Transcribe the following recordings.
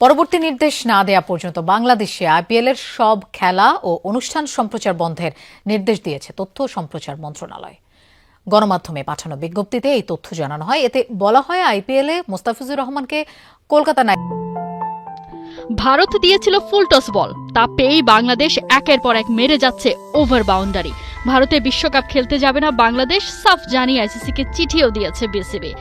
পরবর্তী নির্দেশ না দেয়া পর্যন্ত বাংলাদেশে আইপিএল এর সব খেলা ও অনুষ্ঠান সম্প্রচার বন্ধের নির্দেশ দিয়েছে তথ্য ও সম্প্রচার মন্ত্রণালয়। গণমাধ্যমে পাঠানো বিজ্ঞপ্তিতে এই তথ্য জানানো হয়। এতে বলা হয়, আইপিএল এ মোস্তাফিজুর রহমানকে কলকাতা ভারত দিয়েছিল ফুল টস বল, তা পেয়েই বাংলাদেশ একের পর এক মেরে যাচ্ছে ওভার বাউন্ডারি। ভারতে বিশ্বকাপ খেলতে যাবে না বাংলাদেশ, সাফ জানিয়ে আইসিসিকে চিঠিও দিয়েছে বিসিবি।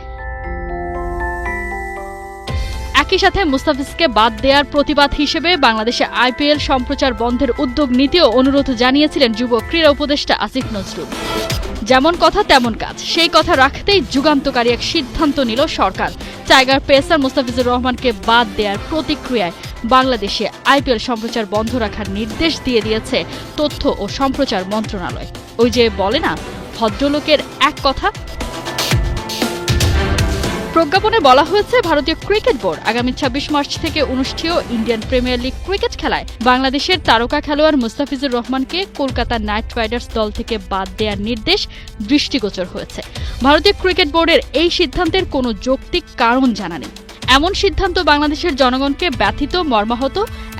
একই সাথে মুস্তাফিজকে বাদ দেওয়ার প্রতিবাদ হিসেবে বাংলাদেশে আইপিএল সম্প্রচার বন্ধের উদ্যোগ নিতেও অনুরোধ জানিয়েছিলেন যুব ক্রীড়া উপদেষ্টা আসিফ নজরুল। যেমন কথা তেমন কাজ, সেই কথা রাখতেই যুগান্তকারী এক সিদ্ধান্ত নিল সরকার। টাইগার পেসার মুস্তাফিজুর রহমানকে বাদ দেওয়ার প্রতিক্রিয়ায় বাংলাদেশে আইপিএল সম্প্রচার বন্ধ রাখার নির্দেশ দিয়েছে তথ্য ও সম্প্রচার মন্ত্রণালয়। ওই যে বলে না, ভদ্রলোকের এক কথা। প্রজ্ঞাপনে বলা হয়েছে, ভারতীয় ক্রিকেট বোর্ড আগামী ২৬ মার্চ থেকে অনুষ্ঠেয় ইন্ডিয়ান প্রিমিয়ার লিগ ক্রিকেট খেলায় বাংলাদেশের তারকা খেলোয়াড় মুস্তাফিজুর রহমানকে কলকাতা নাইট রাইডার্স দল থেকে বাদ দেওয়ার নির্দেশ দৃষ্টিগোচর হয়েছে। ভারতীয় ক্রিকেট বোর্ডের এই সিদ্ধান্তের কোনো যৌক্তিক কারণ জানা নেই। এমন সিদ্ধান্ত বাংলাদেশের জনগণকে ব্যথিত, মর্মাহত,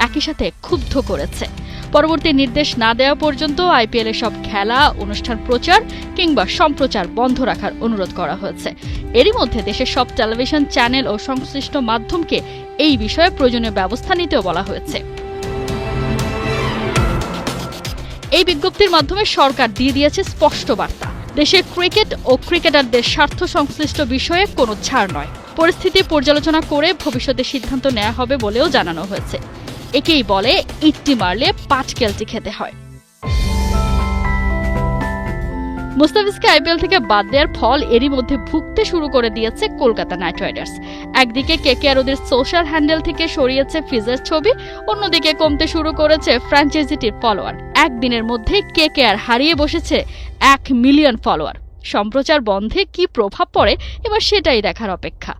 একই সাথে ক্ষুব্ধ করেছে। পরবর্তী নির্দেশ না দেওয়া পর্যন্ত আইপিএল এর সব খেলা, অনুষ্ঠান প্রচার কিংবা সম্প্রচার বন্ধ রাখার অনুরোধ করা হয়েছে। এরই মধ্যে দেশের সব টেলিভিশন চ্যানেল ও সংশ্লিষ্ট মাধ্যমকে এই বিষয়ে প্রয়োজনীয় ব্যবস্থা নিতেও বলা হয়েছে। এই বিজ্ঞপ্তির মাধ্যমে সরকার দিয়ে দিয়েছে স্পষ্ট বার্তা, দেশের ক্রিকেট ও ক্রিকেটারদের স্বার্থ সংশ্লিষ্ট বিষয়ে কোনো ছাড় নয়। পরিস্থিতি পর্যালোচনা করে ভবিষ্যতে সিদ্ধান্ত নেওয়া হবে বলেও জানানো হয়েছে। একেই বলে ইট্টি মারলে পাটকেলটি খেতে হয়। মুস্তাফিজকে আইপিএল থেকে বাদ দেওয়ার ফল এরই মধ্যে ভুগতে শুরু করে দিয়েছে কলকাতা নাইট রাইডার্স। একদিকে কেকেআর ওদের সোশ্যাল হ্যান্ডেল থেকে সরিয়েছে ফিজের ছবি, অন্যদিকে কমতে শুরু করেছে ফ্র্যাঞ্চাইজিটির ফলোয়ার। একদিনের মধ্যে কেকেআর হারিয়ে বসেছে ১ মিলিয়ন ফলোয়ার। সম্প্রচার বন্ধে কি প্রভাব পড়ে এবার সেটাই দেখার অপেক্ষা।